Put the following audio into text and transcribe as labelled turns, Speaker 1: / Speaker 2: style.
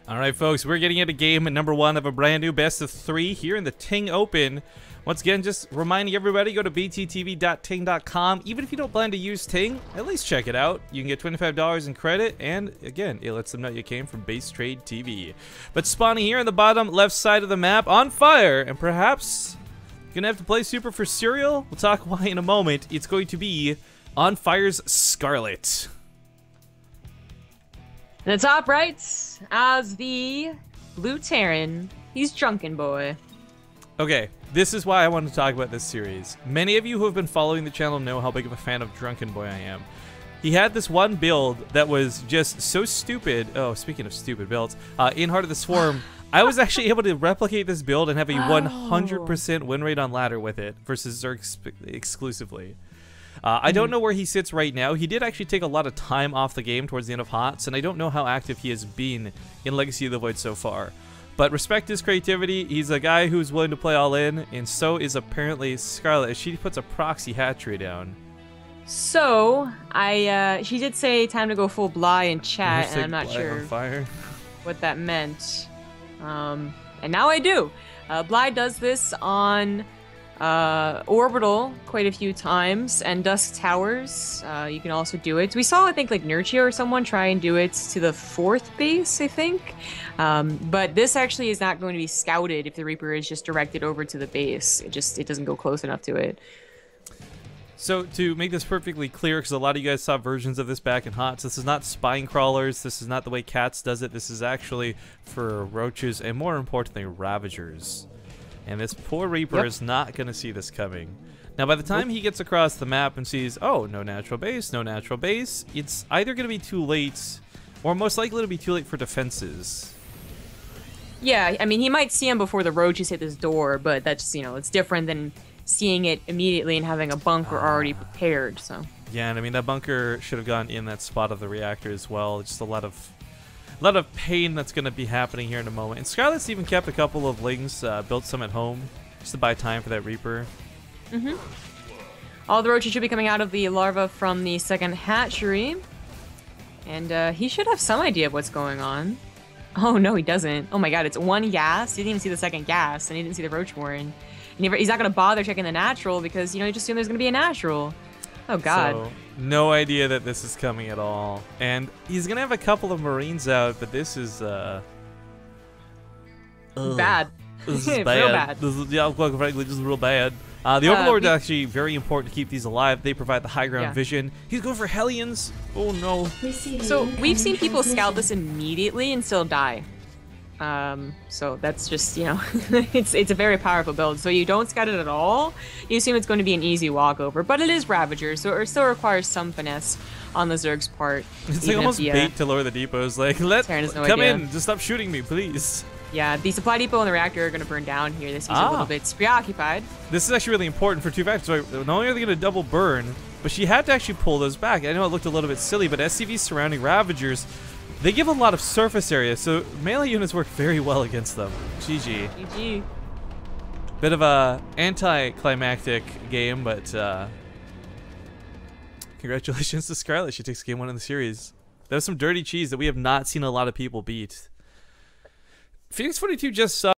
Speaker 1: Alright folks, we're getting into game number 1 of a brand new best of 3 here in the TING Open. Once again, just reminding everybody, go to bttv.ting.com. Even if you don't plan to use TING, at least check it out. You can get $25 in credit, and again, it lets them know you came from Base Trade TV. But spawning here on the bottom left side of the map, on fire, and perhaps you're gonna have to play Super for Cereal. We'll talk why in a moment. It's going to be On Fire's Scarlett.
Speaker 2: In the top right, as the blue Terran, he's Drunkenboi.
Speaker 1: Okay, this is why I wanted to talk about this series. Many of you who have been following the channel know how big of a fan of Drunkenboi I am. He had this one build that was just so stupid. Oh, speaking of stupid builds, in Heart of the Swarm, I was actually able to replicate this build and have a 100% win rate on ladder with it versus Zerg exclusively. I don't know where he sits right now. He did actually take a lot of time off the game towards the end of HOTS, and I don't know how active he has been in Legacy of the Void so far. But respect his creativity. He's a guy who's willing to play all in, and so is apparently Scarlett. She puts a proxy hatchery down.
Speaker 2: So, she did say time to go full Bly in chat, and I'm not sure what that meant. And now I do. Bly does this on Orbital quite a few times, and Dusk Towers, you can also do it. We saw, I think, like Nurture or someone try and do it to the 4th base, I think. But this actually is not going to be scouted if the Reaper is just directed over to the base. It doesn't go close enough to it.
Speaker 1: So to make this perfectly clear, because a lot of you guys saw versions of this back in HOTS, this is not spine crawlers, this is not the way Cats does it, this is actually for roaches, and more importantly, Ravagers. And this poor Reaper is not going to see this coming. Now, by the time he gets across the map and sees, oh, no natural base, no natural base, it's either going to be too late, or most likely to be too late for defenses.
Speaker 2: Yeah, I mean, he might see him before the roaches hit this door, but that's, you know, it's different than seeing it immediately and having a bunker already prepared, so. Yeah,
Speaker 1: and I mean, that bunker should have gone in that spot of the reactor as well. Just a lot of pain that's going to be happening here in a moment. And Scarlett's even kept a couple of lings, built some at home, just to buy time for that Reaper.
Speaker 2: All the roaches should be coming out of the larva from the second hatchery. And he should have some idea of what's going on. Oh, no, he doesn't. Oh my god, it's one gas. He didn't even see the second gas, and he didn't see the roach warren. And he's not going to bother checking the natural because, you know, he just assumed there's going to be a natural. Oh god.
Speaker 1: So, no idea that this is coming at all. And he's going to have a couple of Marines out, but this is,
Speaker 2: bad.
Speaker 1: This is bad.
Speaker 2: Real bad.
Speaker 1: This is, yeah, quite frankly, just real bad. The Overlord is actually very important to keep these alive. They provide the high ground vision. He's going for Hellions. Oh no.
Speaker 2: So we've seen people scout this immediately and still die. So that's just, you know, it's a very powerful build. So you don't scout it at all. You assume it's going to be an easy walkover, but it is Ravager, so it still requires some finesse on the Zerg's part.
Speaker 1: It's like almost bait to lower the depots. Like, come in, just stop shooting me, please.
Speaker 2: Yeah, the supply depot and the reactor are going to burn down here. This is a little bit preoccupied.
Speaker 1: This is actually really important for two factors. So not only are they going to double burn, but she had to actually pull those back. I know it looked a little bit silly, but SCVs surrounding Ravagers, they give a lot of surface area, so melee units work very well against them. GG.
Speaker 2: GG.
Speaker 1: Bit of a anticlimactic game, but congratulations to Scarlett. She takes game 1 in the series. That was some dirty cheese that we have not seen a lot of people beat. Phoenix 42 just saw